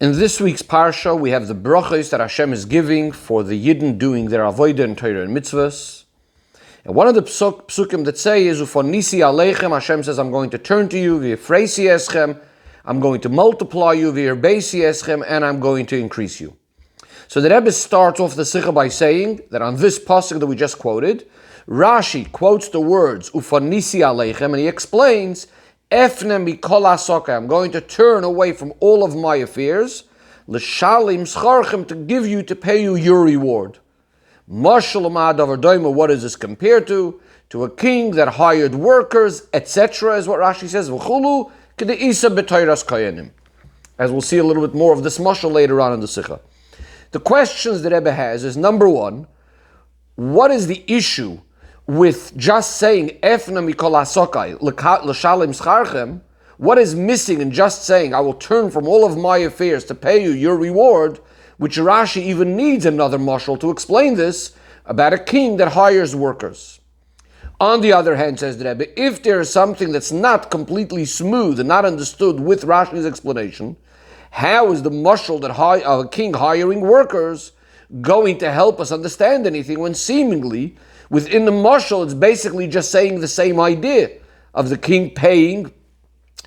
In this week's parsha, we have the brachos that Hashem is giving for the Yidden doing their avodah and Torah and mitzvahs. And one of the psukim that say is, "Ufon nisi aleichem," Hashem says, "I'm going to turn to you, v'yifreisi eschem," I'm going to multiply you, v'yirbeisi eschem, and I'm going to increase you. So the Rebbe starts off the Sicha by saying that on this pasuk that we just quoted, Rashi quotes the words, "Ufon nisi aleichem," and he explains, Efnem mikol hasokai, I'm going to turn away from all of my affairs, l'shalim scharchem, to give you, to pay you your reward. Mashal ma'adavar doima, what is this compared to? To a king that hired workers, etc., is what Rashi says. V'chulu k'de'isa b'toiras koyanim. As we'll see a little bit more of this mashal later on in the Sicha. The questions that Rebbe has is, number one, what is the issue with just saying Efna mikol hasokai l'shalim scharchem? What is missing in just saying, I will turn from all of my affairs to pay you your reward, which Rashi even needs another mashal to explain this, about a king that hires workers. On the other hand, says the Rebbe, if there is something that's not completely smooth and not understood with Rashi's explanation, how is the mashal that a king hiring workers going to help us understand anything when seemingly within the mashal it's basically just saying the same idea of the king paying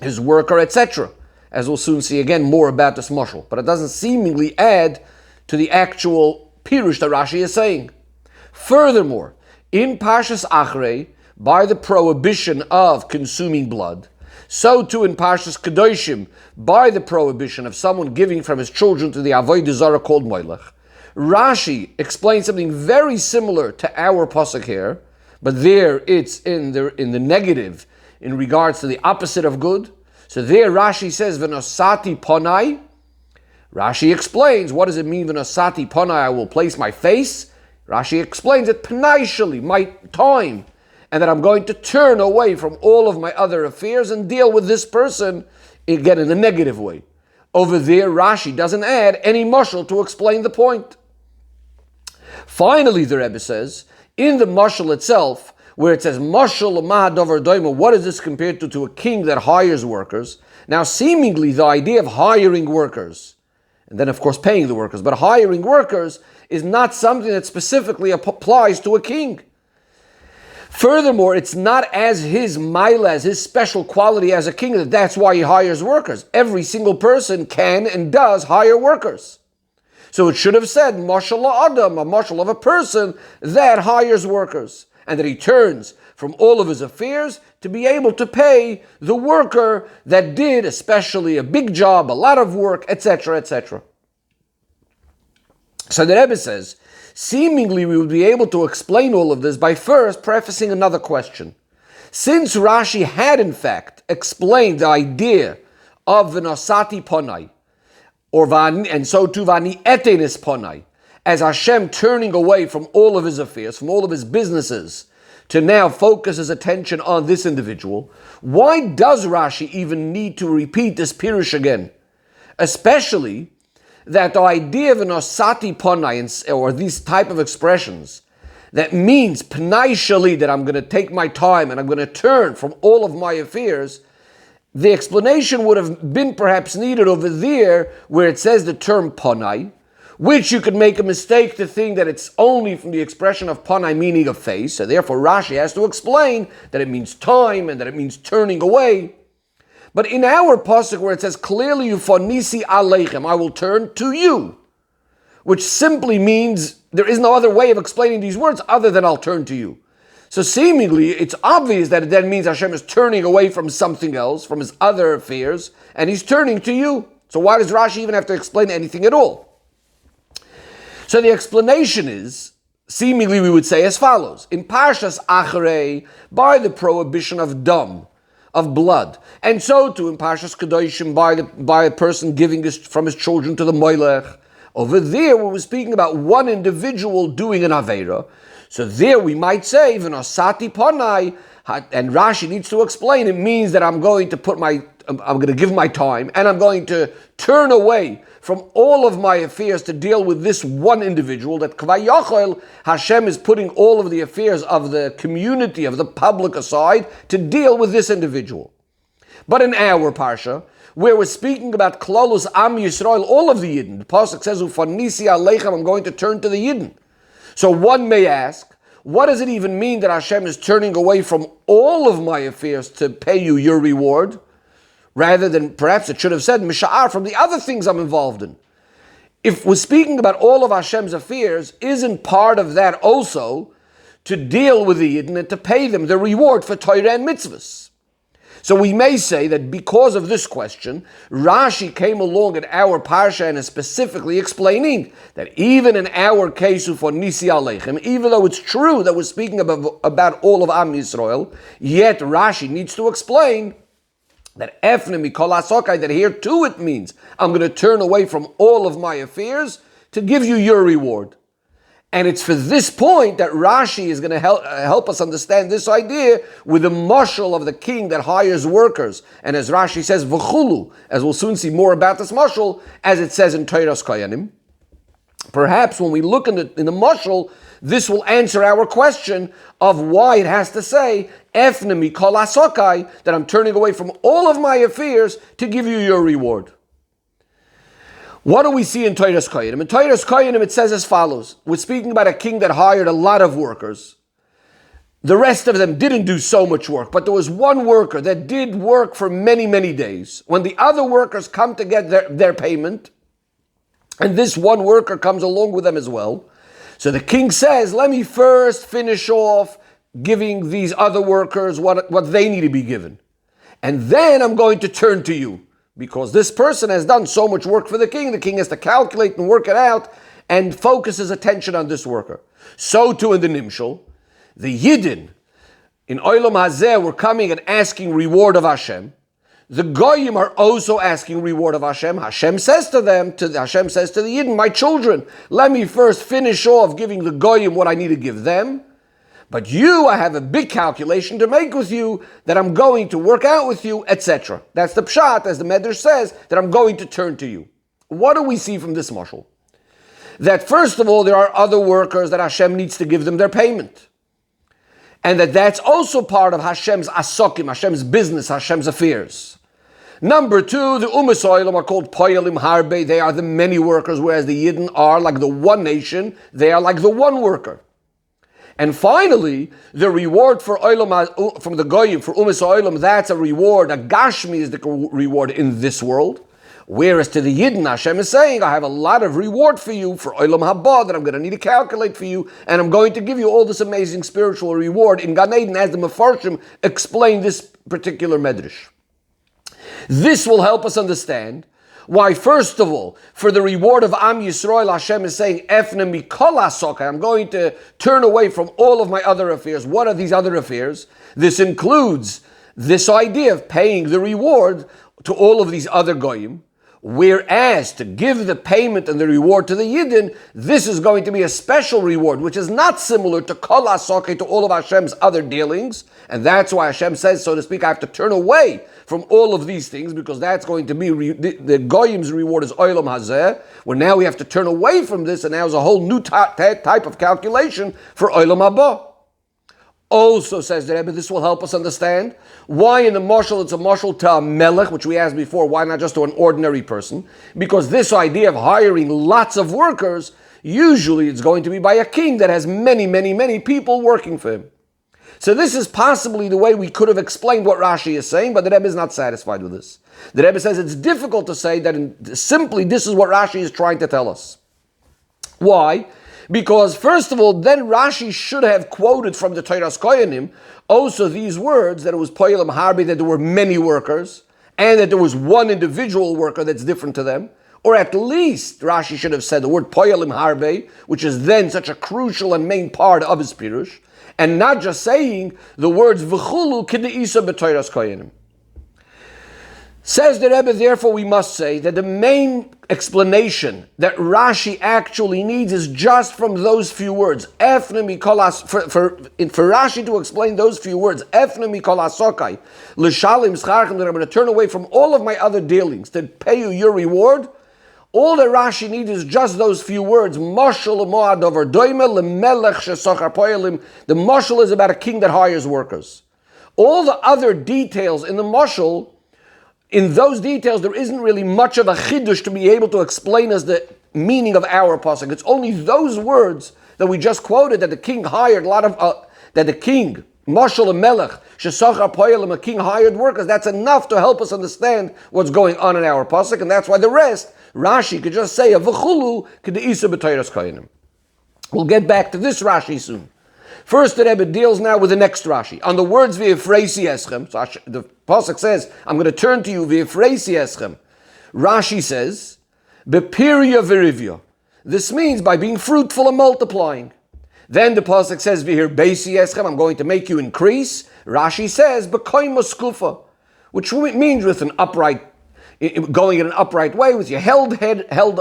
his worker, etc., as we'll soon see again more about this mashal. But it doesn't seemingly add to the actual pirush that Rashi is saying. Furthermore, in Parshas Achrei, by the prohibition of consuming blood, so too in Parshas Kedoshim, by the prohibition of someone giving from his children to the Avodah Zarah called Moilech, Rashi explains something very similar to our pasuk here, but there it's in the negative in regards to the opposite of good. So there Rashi says, "V'nosati ponai." Rashi explains, what does it mean, "V'nosati ponai"? I will place my face. Rashi explains it, "Panaishali," my time, and that I'm going to turn away from all of my other affairs and deal with this person again in the negative way. Over there, Rashi doesn't add any mashal to explain the point. Finally, the Rebbe says, in the mashal itself, where it says, Mashal ma'adavar doima, what is this compared to a king that hires workers? Now, seemingly, the idea of hiring workers, and then, of course, paying the workers, but hiring workers is not something that specifically applies to a king. Furthermore, it's not as his maila, as his special quality as a king, that's why he hires workers. Every single person can and does hire workers. So it should have said, Mashal Adam, a mashal of a person that hires workers, and that he turns from all of his affairs to be able to pay the worker that did especially a big job, a lot of work, etc., etc. So the Rebbe says, seemingly we would be able to explain all of this by first prefacing another question. Since Rashi had in fact explained the idea of v'nosati ponai, and so too vani etenis ponai, as Hashem turning away from all of his affairs, from all of his businesses, to now focus his attention on this individual, why does Rashi even need to repeat this pirush again? Especially that the idea of an osati ponai, or these type of expressions, that means pnai shali, that I'm going to take my time and I'm going to turn from all of my affairs, the explanation would have been perhaps needed over there where it says the term ponai, which you could make a mistake to think that it's only from the expression of ponai, meaning a face, so therefore Rashi has to explain that it means time and that it means turning away. But in our pasuk where it says clearly yufonisi aleichem, I will turn to you, which simply means there is no other way of explaining these words other than I'll turn to you. So seemingly it's obvious that it then means Hashem is turning away from something else, from his other affairs, and he's turning to you. So why does Rashi even have to explain anything at all? So the explanation is, seemingly we would say as follows. In Parshas Achrei, by the prohibition of dam, of blood, and so too in Parshas Kedoshim, by a person giving from his children to the Moilech, over there we were speaking about one individual doing an Aveira. So there we might say, V'nosati ponai, and Rashi needs to explain, it means that I'm going to give my time, and I'm going to turn away from all of my affairs to deal with this one individual, that Kvayachol, Hashem is putting all of the affairs of the community, of the public aside, to deal with this individual. But in our Parsha, where we're speaking about Klolus Am Yisrael, all of the Yidden. The Pasuk says, Ufanisi Aleichem, I'm going to turn to the Yidden. So one may ask, what does it even mean that Hashem is turning away from all of my affairs to pay you your reward, rather than perhaps it should have said Misha'ar, from the other things I'm involved in? If we're speaking about all of Hashem's affairs, isn't part of that also to deal with the Yidden and to pay them the reward for Torah and mitzvahs? So we may say that because of this question, Rashi came along in our parsha and is specifically explaining that even in our case for Nisi Aleichem, even though it's true that we're speaking about all of Am Yisrael, yet Rashi needs to explain that Efne Mikol Asokai, that here too it means I'm going to turn away from all of my affairs to give you your reward. And it's for this point that Rashi is going to help us understand this idea with the mashal of the king that hires workers. And as Rashi says, v'chulu, as we'll soon see more about this mashal, as it says in Toras Koyanim. Perhaps when we look in the mashal, this will answer our question of why it has to say, Efne Mikol Asokai, that I'm turning away from all of my affairs to give you your reward. What do we see in Toras Koyanim? In Toras Koyanim it says as follows. We're speaking about a king that hired a lot of workers. The rest of them didn't do so much work, but there was one worker that did work for many, many days. When the other workers come to get their payment, and this one worker comes along with them as well, so the king says, let me first finish off giving these other workers what they need to be given. And then I'm going to turn to you. Because this person has done so much work for the king has to calculate and work it out and focus his attention on this worker. So too in the Nimshal, the Yidden in Olam Hazeh were coming and asking reward of Hashem. The Goyim are also asking reward of Hashem. Hashem says to the Yidden, my children, let me first finish off giving the Goyim what I need to give them. But you, I have a big calculation to make with you that I'm going to work out with you, etc. That's the pshat, as the Medrash says, that I'm going to turn to you. What do we see from this mashal? That first of all, there are other workers that Hashem needs to give them their payment. And that's also part of Hashem's asokim, Hashem's business, Hashem's affairs. Number two, the Umas Oilam are called Poyalim Harbe. They are the many workers, whereas the Yidden are like the one nation. They are like the one worker. And finally, the reward for Olam, from the Goyim, for Umas Oilam, that's a reward, a Gashmi is the reward in this world. Whereas to the Yidden, Hashem is saying, I have a lot of reward for you, for Olam Haba, that I'm going to need to calculate for you, and I'm going to give you all this amazing spiritual reward in Gan Eden, as the Mefarshim explain this particular Medrash. This will help us understand why, first of all, for the reward of Am Yisrael, Hashem is saying, Efne Mikol Asokai, I'm going to turn away from all of my other affairs. What are these other affairs? This includes this idea of paying the reward to all of these other Goyim, whereas to give the payment and the reward to the Yidden, this is going to be a special reward, which is not similar to Kol Asokai, to all of Hashem's other dealings, and that's why Hashem says, so to speak, I have to turn away from all of these things, because that's going to be, the Goyim's reward is Olam Hazeh, where now we have to turn away from this, and now there's a whole new type of calculation for Olam Haba. Also, says the Rebbe, this will help us understand why in the mashal it's a mashal to a melech, which we asked before, why not just to an ordinary person? Because this idea of hiring lots of workers, usually it's going to be by a king that has many, many, many people working for him. So this is possibly the way we could have explained what Rashi is saying, but the Rebbe is not satisfied with this. The Rebbe says it's difficult to say that simply this is what Rashi is trying to tell us. Why? Because first of all, then Rashi should have quoted from the Toras Koyanim also these words, that it was Poyalim Harbi, that there were many workers, and that there was one individual worker that's different to them. Or at least Rashi should have said the word Poyalim Harbe, which is then such a crucial and main part of his Pirush, and not just saying the words V'chulu K'de'isa b'Toras Koyanim. Says the Rebbe, therefore we must say that the main explanation that Rashi actually needs is just from those few words. For Rashi to explain those few words, Efne Mikol Asokai, L'shalim Scharchem, that I'm going to turn away from all of my other dealings to pay you your reward, all that Rashi needs is just those few words. Mashal Mo'adover Doime Lemelech Shesochar Poyalim. The mashal is about a king that hires workers. All the other details in the mashal in those details, there isn't really much of a chidush to be able to explain us the meaning of our pasuk. It's only those words that we just quoted, that the king hired a lot of, that the king, Mashal Melech, Shesachar Poyalim, a king hired workers. That's enough to help us understand what's going on in our pasuk, and that's why the rest, Rashi could just say, V'chulu k'de'isa b'toyras koyanim. We'll get back to this Rashi soon. First, the Rebbe deals now with the next Rashi. On the words v'yifreisi eschem, so the pasuk says, I'm going to turn to you, v'yifreisi eschem. Rashi says, b'pirya v'rivya. This means by being fruitful and multiplying. Then the pasuk says, v'hir beisi eschem, I'm going to make you increase. Rashi says, b'koyma skufa, which means with an upright, going in an upright way, with your head held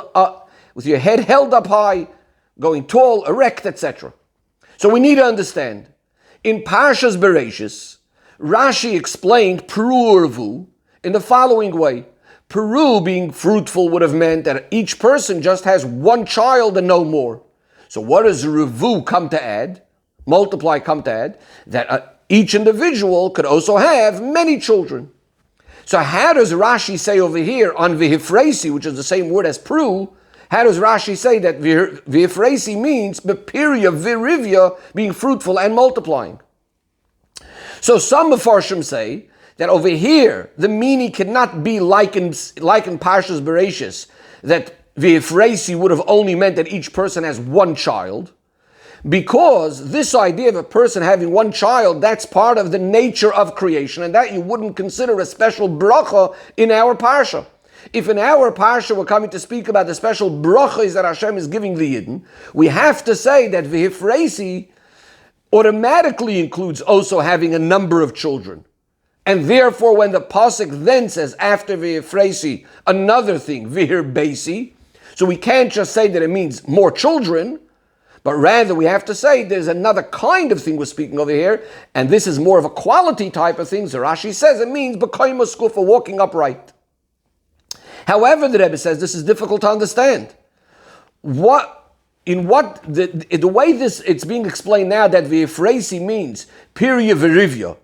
up high, going tall, erect, etc. So we need to understand, in Parshas Bereshis, Rashi explained Peru in the following way. Peru, being fruitful, would have meant that each person just has one child and no more. So what does Revu come to add? Multiply come to add? That each individual could also have many children. So how does Rashi say over here on Vihifresi, which is the same word as Peru, how does Rashi say that V'yifreisi means Bepirya Virivya, being fruitful and multiplying? So some Mefarshim say that over here the meaning cannot be like in Parshas Bereshis, that V'yifreisi would have only meant that each person has one child, because this idea of a person having one child, that's part of the nature of creation, and that you wouldn't consider a special bracha in our parsha. If in our parsha we're coming to speak about the special brachas that Hashem is giving the Yidden, we have to say that V'hifreisi automatically includes also having a number of children. And therefore, when the pasuk then says after V'hifreisi another thing, V'hir beisi, so we can't just say that it means more children, but rather we have to say there's another kind of thing we're speaking over here, and this is more of a quality type of thing. So Rashi says it means b'koyma skufa, walking upright. However, the Rebbe says this is difficult to understand. The way it's being explained now, that V'yifreisi means pirya v'rivya,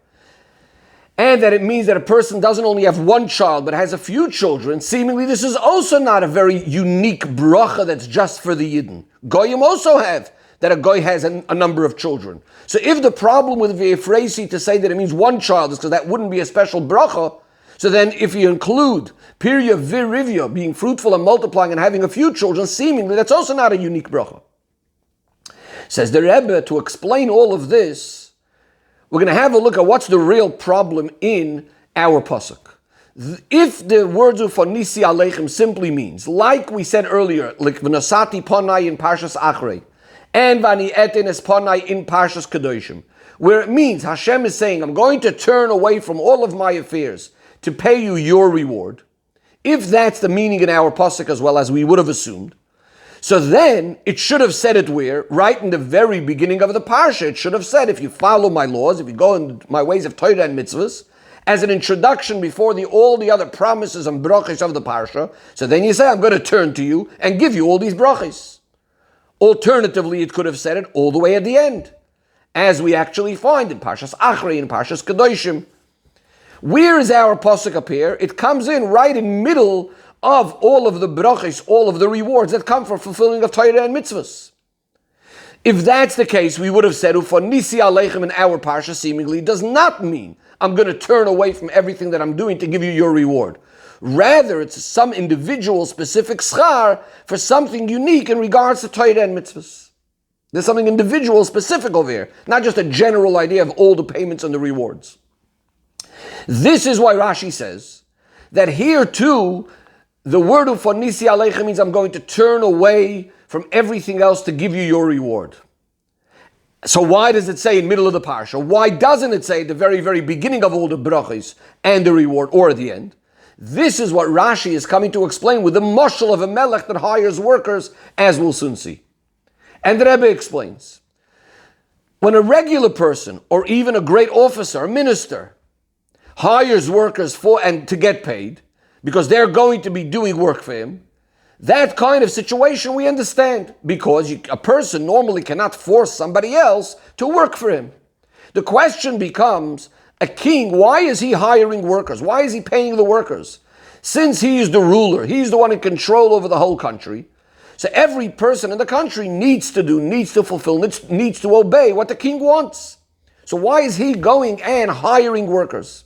and that it means that a person doesn't only have one child but has a few children, seemingly this is also not a very unique bracha that's just for the Yidden. Goyim also have that a goy has a number of children. So if the problem with V'yifreisi to say that it means one child is because that wouldn't be a special bracha, so then if you include Pirya Virivya, being fruitful and multiplying and having a few children, seemingly that's also not a unique bracha. Says the Rebbe, to explain all of this, we're going to have a look at what's the real problem in our pasuk. If the words of Nisi Aleichem simply means, like we said earlier, like V'nosati Ponai in Parshas Achrei, and Vani Etin es Ponai in Parshas Kedoshim, where it means Hashem is saying, I'm going to turn away from all of my affairs to pay you your reward, if that's the meaning in our pasuk as well as we would have assumed, so then it should have said it where? Right in the very beginning of the parsha, it should have said, if you follow my laws, if you go in my ways of Torah and mitzvahs, as an introduction before all the other promises and brachas of the parsha, so then you say, I'm going to turn to you and give you all these brachas. Alternatively, it could have said it all the way at the end, as we actually find in Parshas Achrei and Parshas Kedoshim. Where is our pasuk up here? It comes in right in middle of all of the brachos, all of the rewards that come from fulfilling of Torah and mitzvahs. If that's the case, we would have said, "Ufa nisi aleichem" in our parsha seemingly does not mean I'm going to turn away from everything that I'm doing to give you your reward. Rather, it's some individual specific schar for something unique in regards to Torah and mitzvahs. There's something individual specific over here, not just a general idea of all the payments and the rewards. This is why Rashi says that here too, the word ufanisi aleichem means I'm going to turn away from everything else to give you your reward. So why does it say in middle of the parsha? Why doesn't it say at the very, very beginning of all the brachos and the reward, or at the end? This is what Rashi is coming to explain with the mashal of a melech that hires workers, as we'll soon see. And the Rebbe explains, when a regular person, or even a great officer, a minister, hires workers to get paid, because they're going to be doing work for him, that kind of situation we understand, because a person normally cannot force somebody else to work for him. The question becomes, A king, why is he hiring workers? Why is he paying the workers? Since he is the ruler, he's the one in control over the whole country. So every person in the country needs to fulfill, needs to obey what the king wants. So why is he going and hiring workers?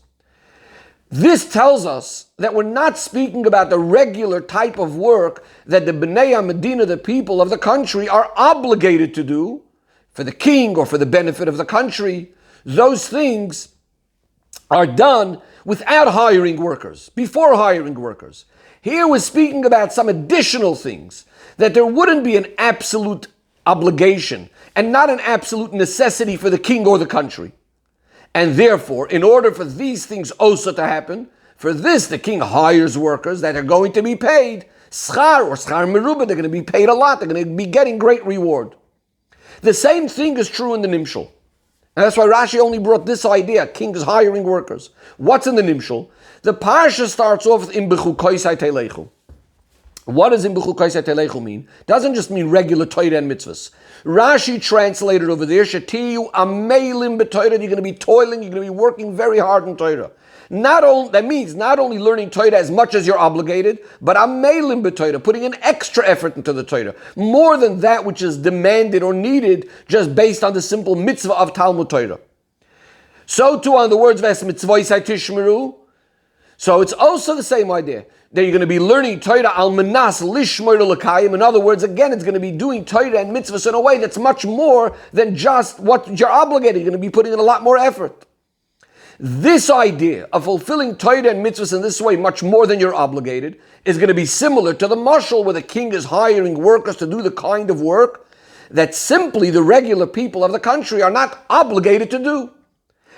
This tells us that we're not speaking about the regular type of work that the Bnei Medina, the people of the country, are obligated to do for the king or for the benefit of the country. Those things are done without hiring workers, before hiring workers. Here we're speaking about some additional things, that there wouldn't be an absolute obligation and not an absolute necessity for the king or the country. And therefore, in order for these things also to happen, for this the king hires workers that are going to be paid schar or schar merubah. They're going to be paid a lot. They're going to be getting great reward. The same thing is true in the Nimshal. And that's why Rashi only brought this idea, king is hiring workers. What's in the Nimshal? The parsha starts off with Bechukosai telechu. What does Bechukosai telechu mean? Doesn't just mean regular Torah and mitzvahs. Rashi translated over there, Shetiyu amelim b'Torah, you're going to be toiling, you're going to be working very hard in Torah. That means not only learning Torah as much as you're obligated, but amelim b'Torah, putting an extra effort into the Torah, more than that which is demanded or needed just based on the simple mitzvah of Talmud Torah. So too on the words Ves mitzvosai tishmeru. So it's also the same idea that you're going to be learning Torah al menas lishmor l'kayim. In other words, again, it's going to be doing Torah and mitzvahs in a way that's much more than just what you're obligated. You're going to be putting in a lot more effort. This idea of fulfilling Torah and mitzvahs in this way, much more than you're obligated, is going to be similar to the mashal where the king is hiring workers to do the kind of work that simply the regular people of the country are not obligated to do.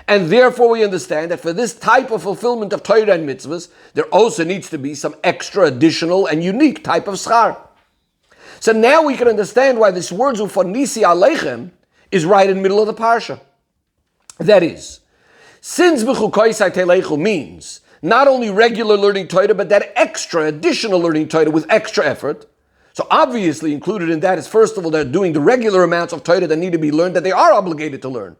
And therefore we understand that for this type of fulfillment of Torah and mitzvahs, there also needs to be some extra additional and unique type of schar. So now we can understand why this word Ufanisi Aleichem is right in the middle of the parsha. That is, since Bechukosai telechu means not only regular learning Torah, but that extra additional learning Torah with extra effort, so obviously included in that is first of all they're doing the regular amounts of Torah that need to be learned that they are obligated to learn.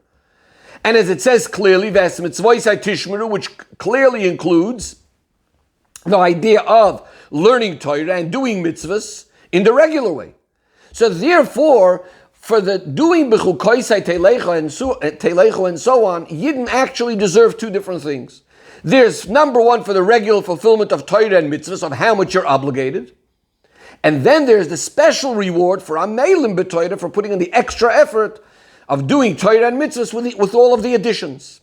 And as it says clearly, Ves mitzvosai tishmeru, which clearly includes the idea of learning Torah and doing mitzvahs in the regular way. So therefore, for the doing Bechukosai telechu and so on, Yidden actually deserve two different things. There's number one for the regular fulfillment of Torah and mitzvahs, of how much you're obligated. And then there's the special reward for amelim b'Torah, for putting in the extra effort of doing Torah and mitzvahs with all of the additions.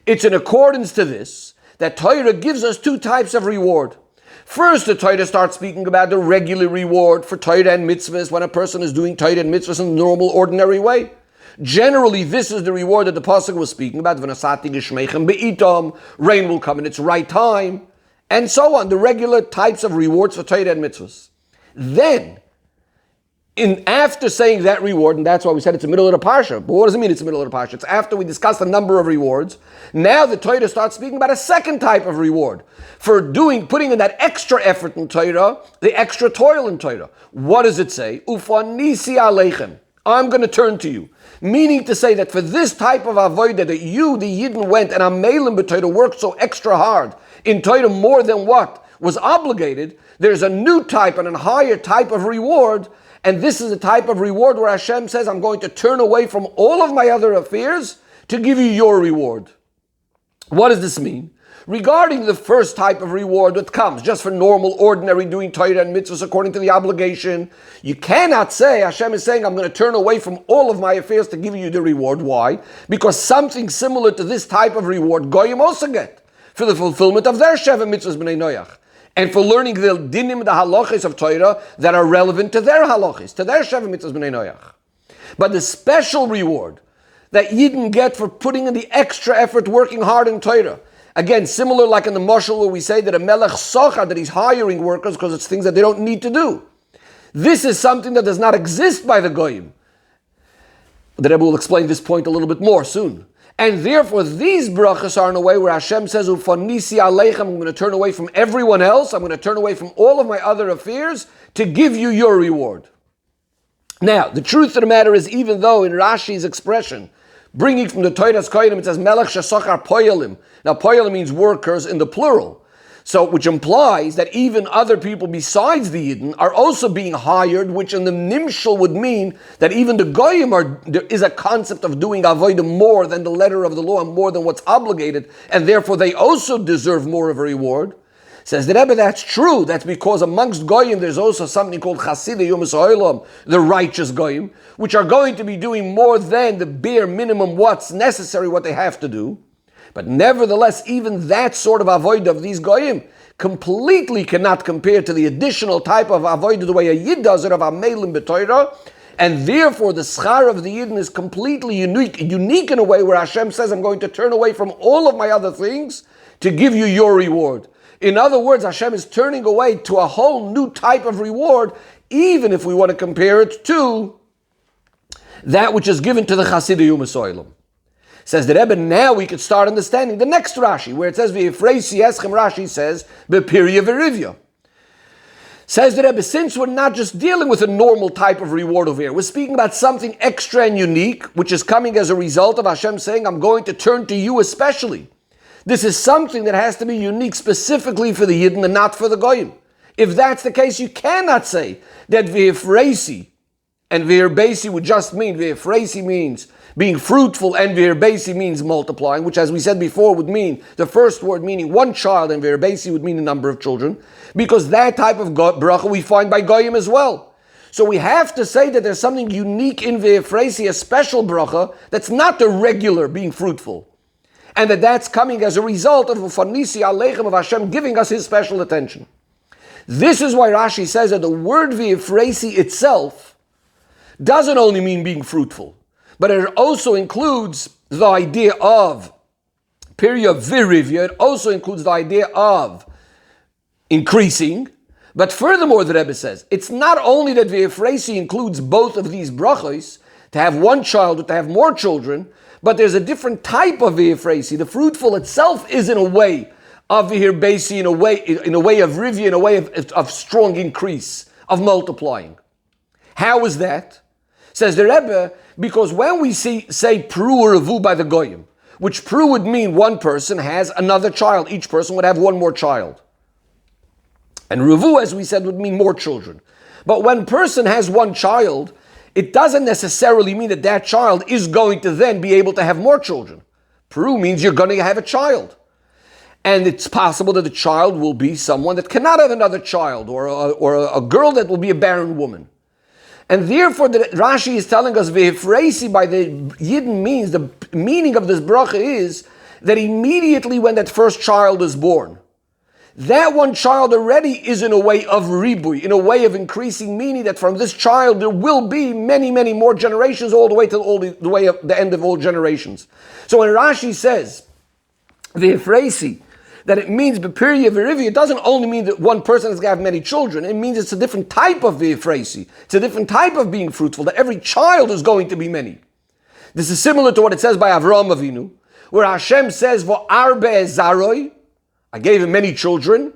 It's in accordance to this that Torah gives us two types of reward. First, the Torah starts speaking about the regular reward for Torah and mitzvahs when a person is doing Torah and mitzvahs in the normal, ordinary way. Generally, this is the reward that the Pasuk was speaking about. V'nasati geshmeichem be'itom, rain will come in its right time, and so on. The regular types of rewards for Torah and mitzvahs. Then, after saying that reward, and that's why we said it's the middle of the parsha. But what does it mean it's the middle of the parsha? It's after we discussed a number of rewards. Now the Torah starts speaking about a second type of reward for putting in that extra effort in Torah, the extra toil in Torah. What does it say? Ufanisi aleichem. I'm going to turn to you. Meaning to say that for this type of avodah that you, the Yidden, went and amelim b'Torah, worked so extra hard in Torah more than what was obligated, there's a new type and a higher type of reward. And this is a type of reward where Hashem says, I'm going to turn away from all of my other affairs to give you your reward. What does this mean? Regarding the first type of reward that comes just for normal, ordinary doing Torah and mitzvahs according to the obligation, you cannot say, Hashem is saying, I'm going to turn away from all of my affairs to give you the reward. Why? Because something similar to this type of reward, Goyim also get for the fulfillment of their Sheva mitzvahs b'nei Noach. And for learning the dinim, the halachis of Torah that are relevant to their halachis, to their Sheva mitzvahs b'nei Noach. But the special reward that Yidden get for putting in the extra effort, working hard in Torah, again, similar like in the mashal where we say that a melech sochar, that he's hiring workers because it's things that they don't need to do. This is something that does not exist by the Goyim. The Rebbe will explain this point a little bit more soon. And therefore, these brachas are in a way where Hashem says, Ufanisi aleichem, I'm going to turn away from everyone else, I'm going to turn away from all of my other affairs to give you your reward. Now, the truth of the matter is, even though in Rashi's expression, bringing from the Toras Kohanim, it says Melech Shesachar Poyalim. Now Poyalim means workers in the plural. So, which implies that even other people besides the Yidden are also being hired, which in the Nimshal would mean that even the Goyim there is a concept of doing Avodah more than the letter of the law and more than what's obligated, and therefore they also deserve more of a reward. Says the Rebbe, that's true. That's because amongst Goyim there's also something called Chasidei Yumas Ha'olam, the righteous Goyim, which are going to be doing more than the bare minimum what's necessary, what they have to do. But nevertheless, even that sort of avodah of these goyim completely cannot compare to the additional type of avodah the way a yid does it of amelim b'Torah, and therefore the schar of the yidden is completely unique in a way where Hashem says, I'm going to turn away from all of my other things to give you your reward. In other words, Hashem is turning away to a whole new type of reward, even if we want to compare it to that which is given to the Chasidei Yumas Ha'olam. Says the Rebbe, now we could start understanding the next Rashi, where it says, V'yifreisi eschem, Rashi says, B'pirya v'rivya. Says the Rebbe, since we're not just dealing with a normal type of reward over here, we're speaking about something extra and unique, which is coming as a result of Hashem saying, I'm going to turn to you especially. This is something that has to be unique specifically for the Yidden and not for the Goyim. If that's the case, you cannot say that V'yifreisi and V'yirbeisi would just mean, V'yifreisi means being fruitful, and V'yirbeisi means multiplying, which as we said before would mean, the first word meaning one child, and V'yirbeisi would mean a number of children, because that type of bracha we find by Goyim as well. So we have to say that there's something unique in V'yifreisi, a special bracha, that's not the regular being fruitful. And that's coming as a result of Ufanisi Aleichem, of Hashem giving us His special attention. This is why Rashi says that the word V'yifreisi itself doesn't only mean being fruitful, but it also includes the idea of Pirya V'rivya. It also includes the idea of increasing. But furthermore, the Rebbe says, it's not only that V'yifreisi includes both of these brachos, to have one child or to have more children, but there's a different type of V'yifreisi. The fruitful itself is in a way of V'yirbeisi, in a way of Rivya, in a way of strong increase, of multiplying. How is that? Says the Rebbe, because when we say Pru or Revu by the Goyim, which Pru would mean one person has another child, each person would have one more child. And Revu, as we said, would mean more children. But when person has one child, it doesn't necessarily mean that that child is going to then be able to have more children. Pru means you're going to have a child. And it's possible that the child will be someone that cannot have another child, or a girl that will be a barren woman. And therefore, the Rashi is telling us, V'yifreisi by the Yidden means, the meaning of this bracha is that immediately when that first child is born, that one child already is in a way of ribui, in a way of increasing, meaning that from this child there will be many, many more generations, all the way to the way of the end of all generations. So when Rashi says, V'yifreisi, that it means B'pirya v'rivya, it doesn't only mean that one person is going to have many children. It means it's a different type of V'yifreisi. It's a different type of being fruitful, that every child is going to be many. This is similar to what it says by Avraham Avinu, where Hashem says, V'arbe zaroi, I gave him many children.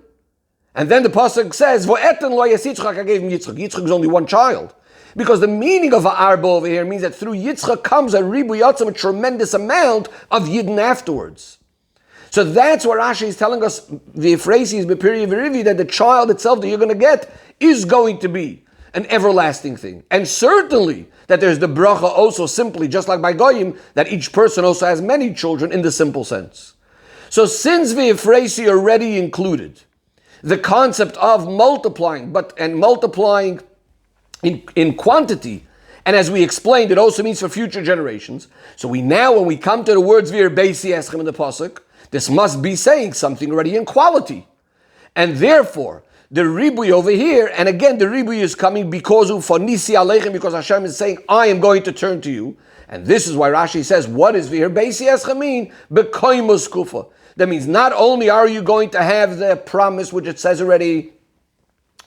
And then the pasuk says, V'eten lo yes Yitzchak, I gave him Yitzchak. Yitzchak is only one child. Because the meaning of V'arbe over here means that through Yitzchak comes a ribu yatzim, a tremendous amount of Yidden afterwards. So that's what Rashi is telling us, the V'yifreisi is B'pirya v'rivya, that the child itself that you're going to get is going to be an everlasting thing. And certainly that there's the bracha also simply, just like by Goyim, that each person also has many children in the simple sense. So since V'yifreisi already included the concept of multiplying, and multiplying in quantity, and as we explained, it also means for future generations. So when we come to the words V'yirbeisi eschem in the pasuk, this must be saying something already in quality. And therefore, the ribui over here, and again the ribui is coming because of Ufanisi Aleichem, because Hashem is saying, I am going to turn to you. And this is why Rashi says, what does V'yirbeisi eschem mean? B'koimos kufa. That means not only are you going to have the promise, which it says already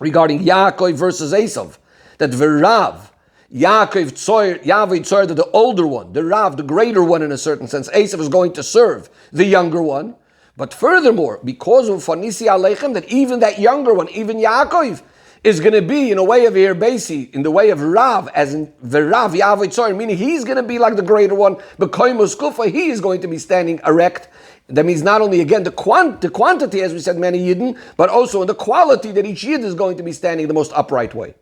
regarding Yaakov versus Esav, that V'rav, Yaakov Tzoyer, the older one, the Rav, the greater one in a certain sense, Esav is going to serve the younger one. But furthermore, because of Fanisi Aleichem, that even that younger one, even Yaakov, is going to be in a way of Irbasi, in the way of Rav, as in the Rav Yavoi Tzoyin, meaning he's going to be like the greater one, but Koimos Kufa, he is going to be standing erect. That means not only, again, the quantity, as we said, many Yidden, but also in the quality that each Yid is going to be standing the most upright way.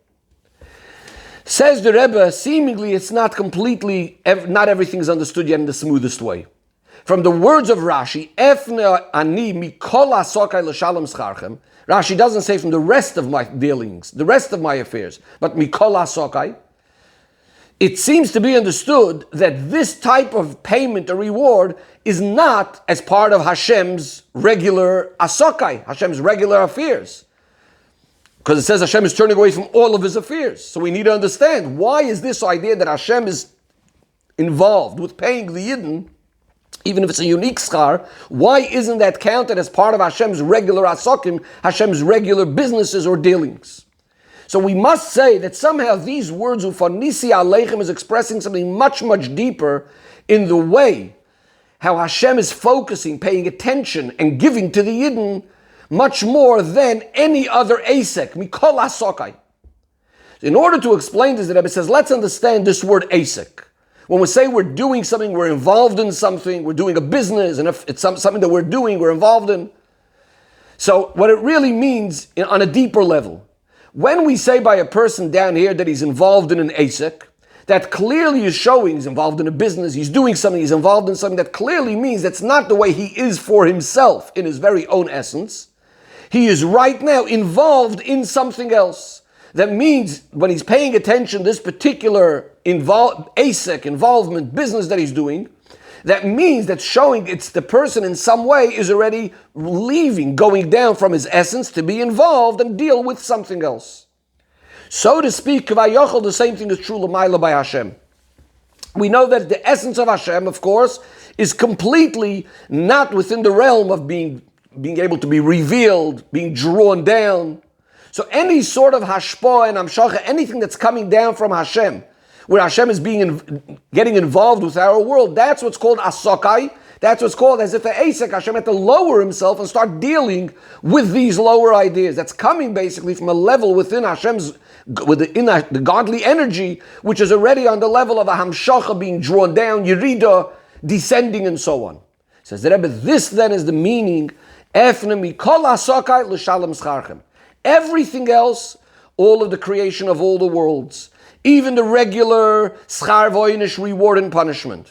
Says the Rebbe, seemingly it's not completely, not everything is understood yet in the smoothest way. From the words of Rashi, Efne ani mikol asokai l'shalom scharchem, Rashi doesn't say from the rest of my dealings, the rest of my affairs, but mikol asokai. It seems to be understood that this type of payment or reward is not as part of Hashem's regular asokai, Hashem's regular affairs. Because it says Hashem is turning away from all of his affairs. So we need to understand, why is this idea that Hashem is involved with paying the Yidden, even if it's a unique schar, why isn't that counted as part of Hashem's regular asokim, Hashem's regular businesses or dealings? So we must say that somehow these words, Ufanisi Aleichem, is expressing something much, much deeper in the way how Hashem is focusing, paying attention, and giving to the Yidden much more than any other asek, mikol asokai. In order to explain this, the Rebbe says, let's understand this word asek. When we say we're doing something, we're involved in something, we're doing a business, and if it's something that we're doing, we're involved in. So what it really means on a deeper level, when we say by a person down here that he's involved in an asek, that clearly is showing he's involved in a business, he's doing something, he's involved in something, that clearly means that's not the way he is for himself in his very own essence. He is right now involved in something else. That means when he's paying attention to this particular ASEC involvement business that he's doing, that means that showing it's the person in some way is already leaving, going down from his essence to be involved and deal with something else. So to speak, Kvayochel, the same thing is true l'mayla by Hashem. We know that the essence of Hashem, of course, is completely not within the realm of being able to be revealed, being drawn down. So any sort of hashpah and amshacha, anything that's coming down from Hashem, where Hashem is getting involved with our world, that's what's called asokai. That's what's called as if the asek, Hashem had to lower himself and start dealing with these lower ideas. That's coming basically from a level within Hashem's, within the godly energy, which is already on the level of a hamshacha, being drawn down, yerida, descending, and so on. Says the Rebbe, this then is the meaning. Everything else, all of the creation of all the worlds, even the regular schar voinish reward and punishment,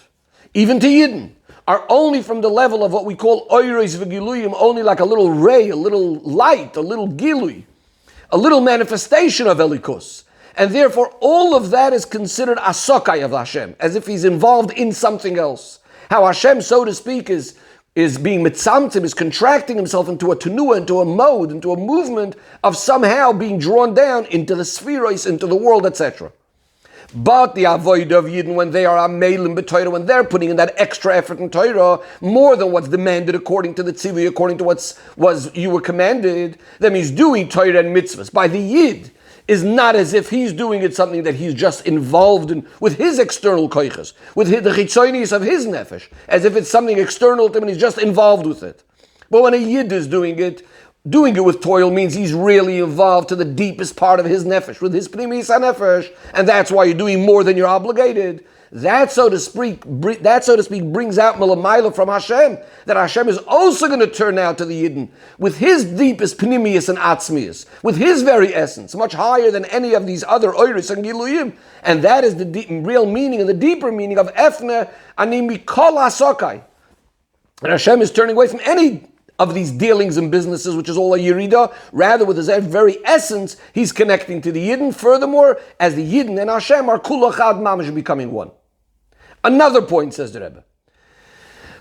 even to Yidden, are only from the level of what we call oiros v'giluyim, only like a little ray, a little light, a little gilui, a little manifestation of Elikus. And therefore all of that is considered asokai of Hashem, as if he's involved in something else. How Hashem, so to speak, is being mitzamtim, is contracting himself into a tenua, into a mode, into a movement of somehow being drawn down into the spheros, into the world, etc. But the avoid of Yidden, when they are amelim b'Torah, when they're putting in that extra effort in Torah, more than what's demanded according to the tzivui, according to you were commanded, that means doing Torah and mitzvahs by the Yid, is not as if he's doing it something that he's just involved in with his external koiches, with the chitzonis of his nefesh, as if it's something external to him and he's just involved with it. But when a Yid is doing it with toil means he's really involved to the deepest part of his nefesh, with his pnimis nefesh, and that's why you're doing more than you're obligated. That, so to speak, brings out Malamayla from Hashem, that Hashem is also going to turn out to the Yidden with his deepest pnimius and atzmius, with his very essence, much higher than any of these other oiris and giluyim. And that is the real meaning and the deeper meaning of Efne ani mikol asokai. And Hashem is turning away from any of these dealings and businesses, which is all a yerida. Rather, with his very essence, he's connecting to the Yidden. Furthermore, as the Yidden and Hashem are kula chad mamash, becoming one. Another point, says the Rebbe.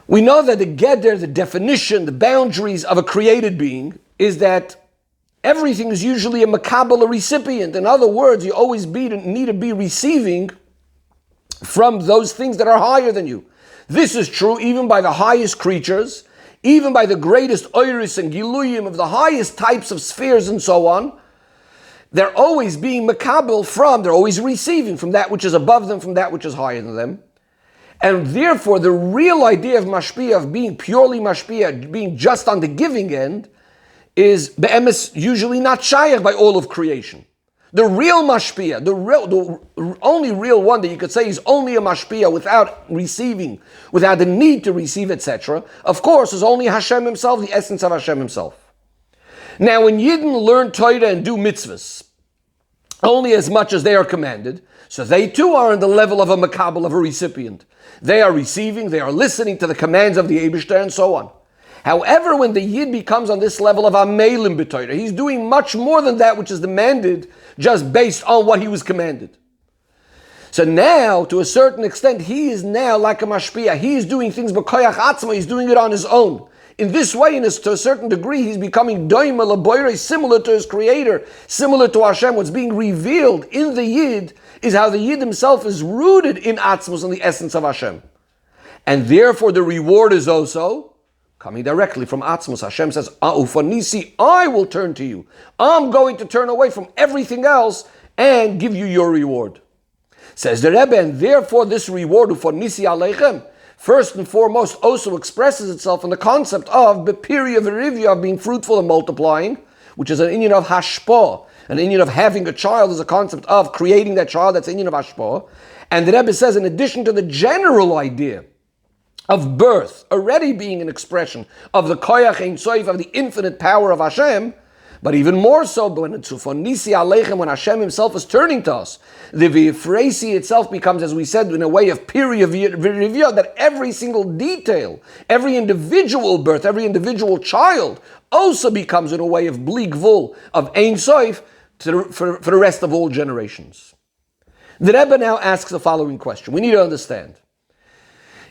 We know that the geder, the definition, the boundaries of a created being is that everything is usually a makabel, a recipient. In other words, you always need to be receiving from those things that are higher than you. This is true even by the highest creatures, even by the greatest oiris and giluyim of the highest types of spheres and so on. They're always being makabel from, they're always receiving from that which is above them, from that which is higher than them. And therefore, the real idea of mashpia, of being purely mashpia, being just on the giving end, is be'emes usually not shayach by all of creation. The real mashpia, the only real one that you could say is only a mashpia without receiving, without the need to receive, etc., of course, is only Hashem himself, the essence of Hashem himself. Now, when Yidden learn Torah and do mitzvahs, only as much as they are commanded, so they too are on the level of a makabel, of a recipient. They are receiving, they are listening to the commands of the Eibishter and so on. However, when the Yid becomes on this level of Amelim b'Torah, he's doing much more than that which is demanded just based on what he was commanded. So now, to a certain extent, he is now like a mashpia. He is doing things b'koyach atzma, he's doing it on his own. In this way, to a certain degree, he's becoming doima l'boire, similar to his creator, similar to Hashem. What's being revealed in the Yid is how the Yid himself is rooted in atzmos, in the essence of Hashem. And therefore, the reward is also coming directly from atzmos. Hashem says, Ufanisi, I will turn to you. I'm going to turn away from everything else and give you your reward. Says the Rebbe, and therefore this reward, Ufanisi aleichem, first and foremost also expresses itself in the concept of bepiriya v'rivya, of being fruitful and multiplying, which is an inyan of hashpah. An inyan of having a child is a concept of creating that child, that's inyan of hashpah. And the Rebbe says, in addition to the general idea of birth already being an expression of the koyach ein soif, of the infinite power of Hashem, but even more so when it's ufonisi aleichem, when Hashem himself is turning to us, the v'yifreisi itself becomes, as we said, in a way of period v'rivya, that every single detail, every individual birth, every individual child also becomes in a way of bli gvul, of ein soif, for the rest of all generations. The Rebbe now asks the following question. We need to understand.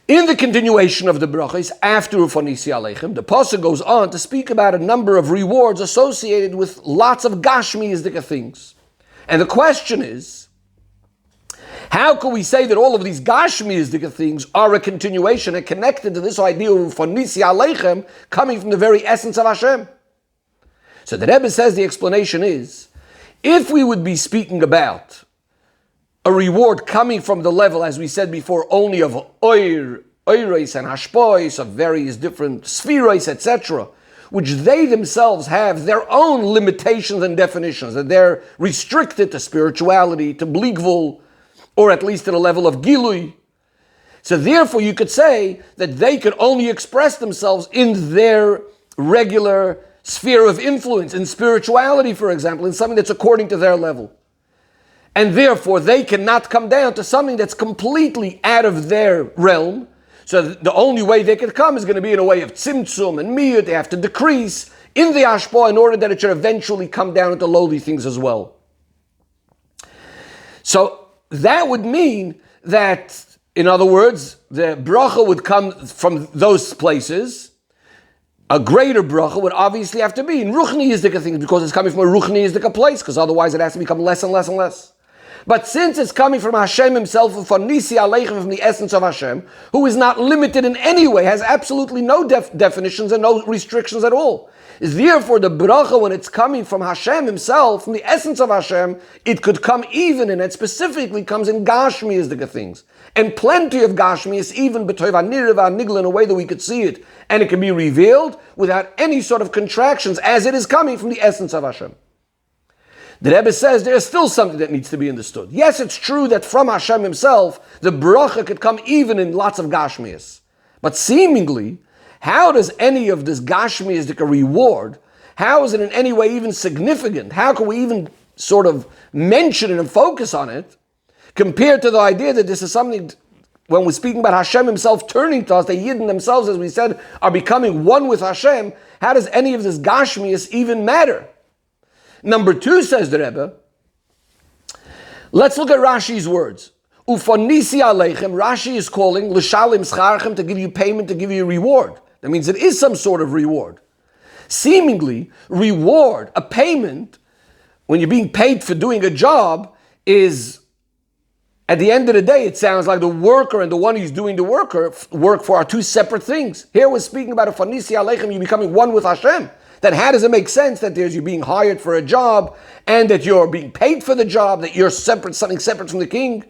In the continuation of the brachos, after Ufanisi Aleichem, the pasuk goes on to speak about a number of rewards associated with lots of gashmiistic things. And the question is, how can we say that all of these gashmiistic things are a continuation and connected to this idea of Ufanisi Aleichem coming from the very essence of Hashem? So the Rebbe says the explanation is, if we would be speaking about a reward coming from the level, as we said before, only of oiros and hashpois, of various different spherois, etc., which they themselves have their own limitations and definitions, that they're restricted to spirituality, to bligvul, or at least to the level of gilui. So therefore you could say that they could only express themselves in their regular sphere of influence, in spirituality, for example, in something that's according to their level. And therefore, they cannot come down to something that's completely out of their realm. So the only way they could come is going to be in a way of tzimtzum and miyut. They have to decrease in the ashpah in order that it should eventually come down into lowly things as well. So that would mean that, in other words, the bracha would come from those places. A greater bracha would obviously have to be in ruchniistic things, because it's coming from a ruchniistic place, because otherwise it has to become less and less and less. But since it's coming from Hashem himself, from Nisi Aleichem, from the essence of Hashem, who is not limited in any way, has absolutely no definitions and no restrictions at all. Therefore, the bracha, when it's coming from Hashem himself, from the essence of Hashem, it could come even, and it specifically comes in Gashmiistic things. And plenty of Gashmiis, even B'toiv HaNireh VaNigla, in a way that we could see it, and it can be revealed without any sort of contractions, as it is coming from the essence of Hashem. The Rebbe says there is still something that needs to be understood. Yes, it's true that from Hashem himself, the bracha could come even in lots of Gashmias. But seemingly, how does any of this Gashmias, a reward, how is it in any way even significant? How can we even sort of mention it and focus on it, compared to the idea that this is something, when we're speaking about Hashem himself turning to us, the Yidden themselves, as we said, are becoming one with Hashem, how does any of this Gashmias even matter? Number two, says the Rebbe, let's look at Rashi's words. Ufonisi aleichem, Rashi is calling l'shalim scharchem, to give you payment, to give you a reward. That means it is some sort of reward. Seemingly, reward, a payment, when you're being paid for doing a job, is, at the end of the day, it sounds like the worker and the one who's doing the work for are two separate things. Here we're speaking about ufonisi aleichem, you're becoming one with Hashem. That how does it make sense that you're being hired for a job and that you're being paid for the job, that you're separate, something separate from the king?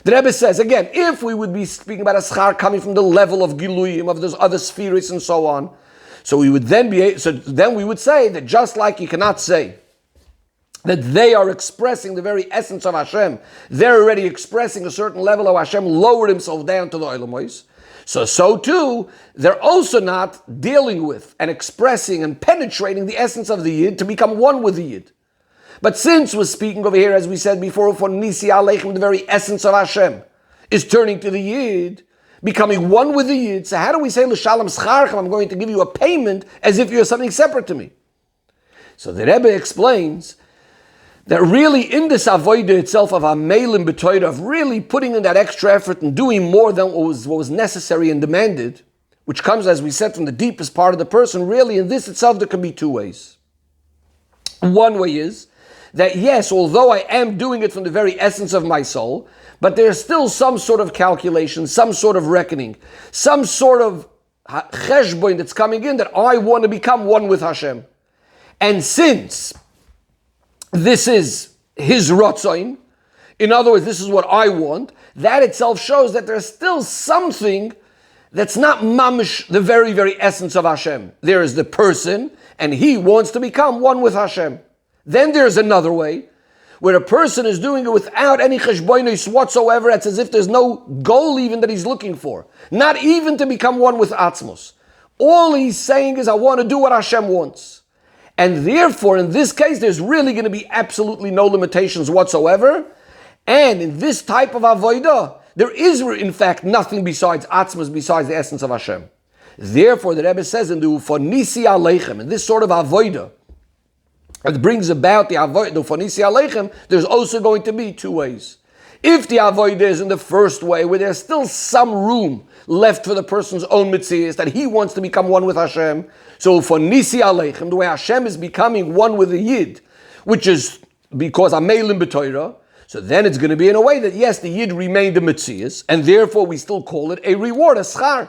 The Rebbe says, again, if we would be speaking about a schar coming from the level of giluyim, of those other spheres and so on, So we would then we would say that just like you cannot say that they are expressing the very essence of Hashem, they're already expressing a certain level of Hashem lowered himself down to the Olamos. So too, they're also not dealing with and expressing and penetrating the essence of the Yid to become one with the Yid. But since we're speaking over here, as we said before, for Nisi Aleichem, the very essence of Hashem is turning to the Yid, becoming one with the Yid. So how do we say, L'shalom Scharchem, I'm going to give you a payment as if you're something separate to me? So the Rebbe explains that really in this avodah itself of Amelim B'Torah, of really putting in that extra effort and doing more than what was necessary and demanded, which comes, as we said, from the deepest part of the person, really in this itself there can be two ways. One way is that yes, although I am doing it from the very essence of my soul, but there's still some sort of calculation, some sort of reckoning, some sort of cheshbon that's coming in that I want to become one with Hashem. And since this is his rotzoin, in other words, this is what I want, that itself shows that there's still something that's not mamish, the very, very essence of Hashem. There is the person, and he wants to become one with Hashem. Then there's another way, where a person is doing it without any cheshbonos whatsoever. It's as if there's no goal even that he's looking for. Not even to become one with Atzmos. All he's saying is, I want to do what Hashem wants. And therefore, in this case, there's really going to be absolutely no limitations whatsoever. And in this type of avodah, there is, in fact, nothing besides Atzmos, besides the essence of Hashem. Therefore, the Rebbe says in the Ufonisi Aleichem, in this sort of avodah, that brings about the avodah, the Ufonisi Aleichem, there's also going to be two ways. If the avodah is in the first way, where there's still some room left for the person's own mitzvahs, that he wants to become one with Hashem, so for Nisi Aleichem, the way Hashem is becoming one with the Yid, which is because Amelim B'Torah, so then it's going to be in a way that yes, the Yid remained the mitzvahs, and therefore we still call it a reward, a schar.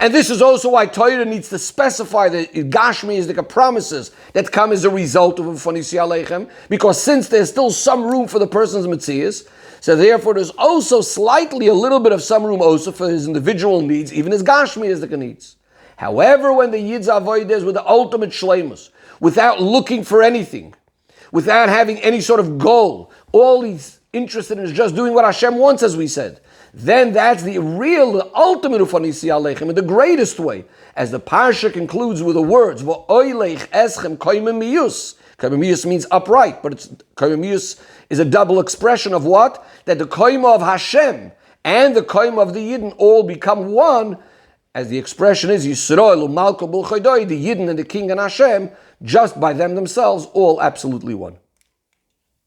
And this is also why Torah needs to specify the Gashmi is the promises that come as a result of Ufonisi Aleichem, because since there's still some room for the person's mitzvahs, so therefore there's also slightly a little bit of some room also for his individual needs, even his Gashmi is the needs. However, when the Yid's avodah is with the ultimate shleimus, without looking for anything, without having any sort of goal, all he's interested in is just doing what Hashem wants, as we said, then that's the real, the ultimate Ufonisi Aleichem, in the greatest way. As the parsha concludes with the words, V'oilech eschem koimem miyus. Koimem miyus means upright, but koimem miyus is a double expression of what? That the koima of Hashem and the koima of the Yidden all become one, as the expression is, Yisrael u'malko b'ul choydoi, the Yidden and the King and Hashem, just by them themselves, all absolutely one.